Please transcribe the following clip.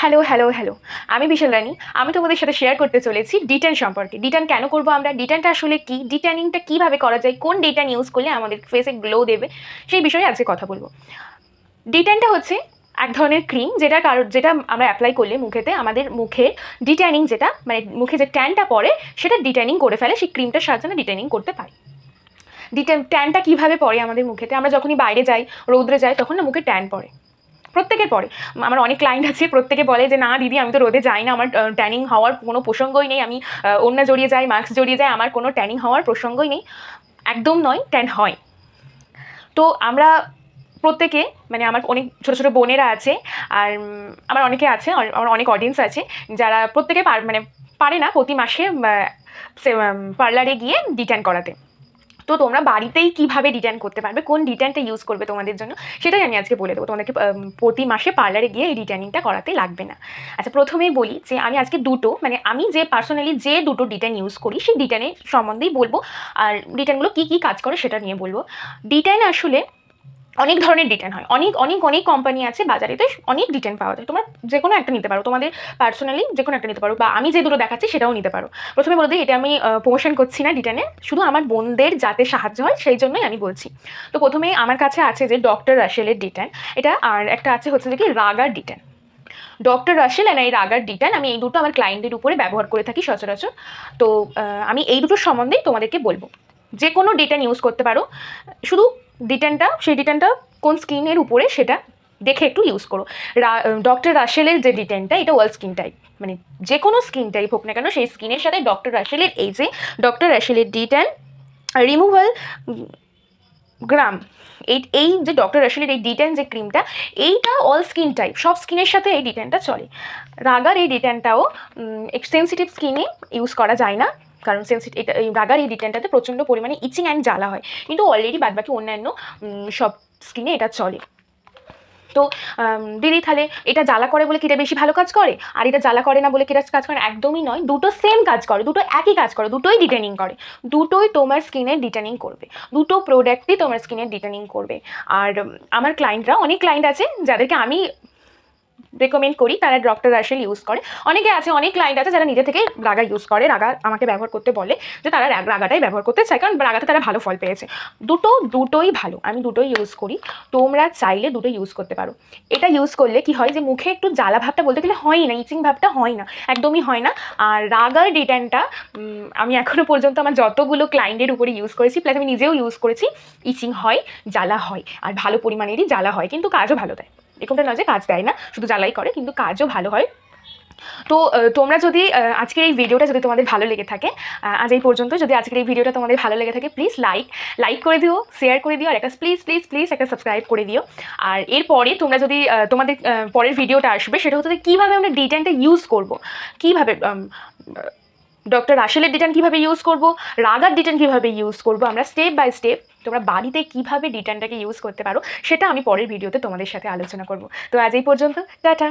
Hello hello hello আমি বিশাল রানী। আমি তোমাদের সাথে শেয়ার করতে চলেছি ডিটেন সম্পর্কে। ডিটেন কেন করব আমরা, ডিটেনটা আসলে কি, ডিটেনিংটা কিভাবে করা যায়, কোন ডিটেন ইউজ করলে আমাদের ফেসে গ্লো দেবে, সেই বিষয়ে আজকে কথা বলবো। ডিটেনটা হচ্ছে এক ধরনের ক্রিম যেটা আমরা অ্যাপ্লাই করলে মুখেতে আমাদের মুখে ডিটেনিং, যেটা মানে মুখে যে ট্যানটা পড়ে সেটা ডিটেনিং করে ফেলে। সেই ক্রিমটার সাহায্যে আমরা ডিটেনিং করতে পারি। ট্যানটা কিভাবে পড়ে আমাদের মুখেতে, আমরা যখনই বাইরে যাই, রৌদ্রে যাই, তখন না মুখে ট্যান পড়ে, প্রত্যেকের পরে। আমার অনেক ক্লায়েন্ট আছে, প্রত্যেকে বলে যে না দিদি আমি তো রোদে যাই না, আমার ট্যানিং হওয়ার কোনো প্রসঙ্গই নেই, আমি ওড়না জড়িয়ে যাই, মাস্ক জড়িয়ে যাই, আমার কোনো ট্যানিং হওয়ার প্রসঙ্গই নেই। একদম নয়, ট্যান হয়। তো আমরা প্রত্যেকে, মানে আমার অনেক ছোটো ছোটো বোনেরা আছে, আর আমার অনেকে আছে, আমার অনেক অডিয়েন্স আছে যারা প্রত্যেকে মানে পারে না প্রতি মাসে পার্লারে গিয়ে ডিট্যান করাতে। তো তোমরা বাড়িতেই কিভাবে ডিটেন করতে পারবে, কোন ডিটেনটা ইউজ করবে তোমাদের জন্য, সেটাই আমি আজকে বলে দেবো। তোমাদেরকে প্রতি মাসে পার্লারে গিয়ে এই ডিটেনিংটা করাতে লাগবে না। আচ্ছা, প্রথমেই বলি যে আমি আজকে মানে আমি যে পার্সোনালি যে দুটো ডিটেন ইউজ করি সেই ডিটেনের সম্বন্ধেই বলবো, আর ডিটেনগুলো কী কী কাজ করে সেটা নিয়ে বলবো। ডিটেন আসলে অনেক ধরনের ডিটেন হয়, অনেক অনেক অনেক কোম্পানি আছে বাজারেতে, অনেক ডিটেন পাওয়া যায়। তোমরা যে কোনো একটা নিতে পারো, তোমাদের পার্সোনালি যে কোনো একটা নিতে পারো, বা আমি যে দুটো দেখাচ্ছি সেটাও নিতে পারো। প্রথমে বলে দিই, এটা আমি প্রমোশন করছি না ডিটেনে, শুধু আমার বোনদের যাতে সাহায্য হয় সেই জন্যই আমি বলছি। তো প্রথমে আমার কাছে আছে যে ডক্টর রাশেলের ডিটেন, এটা, আর একটা আছে হচ্ছে যে কি রাগার ডিটেন। ডক্টর রাশেল অ্যান্ড এই রাগার ডিটেন, আমি এই দুটো আমার ক্লায়েন্টদের উপরে ব্যবহার করে থাকি সচরাচর। তো আমি এই দুটোর সম্বন্ধেই তোমাদেরকে বলবো। যে কোনো ডিটেন ইউজ করতে পারো, শুধু সেই ডিটেনটা কোন স্কিনের উপরে সেটা দেখে একটু ইউজ করো। ডক্টর রাশেলের যে ডিটেনটা, এটা অল স্কিন টাইপ, মানে যে কোনো স্কিন টাইপ হোক না কেন সেই স্কিনের সাথে ডক্টর রাশেলের এই যে ডক্টর রাশেলের ডিটেন রিমুভাল গ্রাম, এই যে ডক্টর রাশেলের এই ডিটেন যে ক্রিমটা, এইটা অল স্কিন টাইপ, সব স্কিনের সাথে এই ডিটেনটা চলে। রাগার এই ডিটেনটাও সেন্সিটিভ স্কিনে ইউজ করা যায় না, কারণ এই রাগার এই ডিটেনটাতে প্রচণ্ড পরিমাণে ইচিং অ্যান্ড জ্বালা হয়, কিন্তু অলরেডি বাদবাকি অন্যান্য সব স্কিনে এটা চলে। তো দিদি তাহলে এটা জ্বালা করে বলে কি এটা বেশি ভালো কাজ করে, আর এটা জ্বালা করে না বলে কি এটা কাজ করে? একদমই নয়, দুটো সেম কাজ করে, দুটো একই কাজ করে, দুটোই ডিটেনিং করে, দুটোই তোমার স্কিনের ডিটেনিং করবে, দুটো প্রোডাক্টই তোমার স্কিনের ডিটেনিং করবে। আর আমার ক্লায়েন্টরা, অনেক ক্লায়েন্ট আছে যাদেরকে আমি রেকমেন্ড করি, তারা ডক্টর রাশেল ইউজ করে। অনেকে আছে, অনেক ক্লায়েন্ট আছে যারা নিজে থেকে রাগা ইউজ করে, রাগা আমাকে ব্যবহার করতে বলে যে তারা রাগাটাই ব্যবহার করতে চায়, কারণ রাগাতে তারা ভালো ফল পেয়েছে। দুটোই ভালো, আমি দুটোই ইউজ করি, তোমরা চাইলে দুটোই ইউজ করতে পারো। এটা ইউজ করলে কি হয় যে মুখে একটু জ্বালা ভাবটা বলতে গেলে হয় না, ইচিং ভাবটা হয় না, একদমই হয় না। আর রাগার ডিটেনটা আমি এখনও পর্যন্ত আমার যতগুলো ক্লায়েন্টের উপরে ইউজ করেছি, প্লাস আমি নিজেও ইউজ করেছি, ইচিং হয়, জ্বালা হয়, আর ভালো পরিমাণেরই জ্বালা হয়, কিন্তু কাজও ভালো দেয়। এরকমটা নয় যে কাজ দেয় না, শুধু জ্বালাই করে, কিন্তু কাজও ভালো হয়। তো তোমরা যদি আজকের এই ভিডিওটা যদি তোমাদের ভালো লেগে থাকে, আজ এই পর্যন্ত, যদি আজকের এই ভিডিওটা তোমাদের ভালো লেগে থাকে, প্লিজ লাইক করে দিও, শেয়ার করে দিও, আর একটা প্লিজ একটা সাবস্ক্রাইব করে দিও। আর এরপরে তোমরা যদি তোমাদের পরের ভিডিওটা আসবে, সেটা হচ্ছে কীভাবে আমরা ডিটেনটা ইউজ করবো, কীভাবে ডক্টর রাশেলের ডিটেন কীভাবে ইউজ করব, রাগার ডিটেন কীভাবে ইউজ করব, আমরা স্টেপ বাই স্টেপ তোমরা বাড়িতে কীভাবে ডিটেনটাকে ইউজ করতে পারো সেটা আমি পরের ভিডিওতে তোমাদের সাথে আলোচনা করব। তো আজ এই পর্যন্ত, টাটা।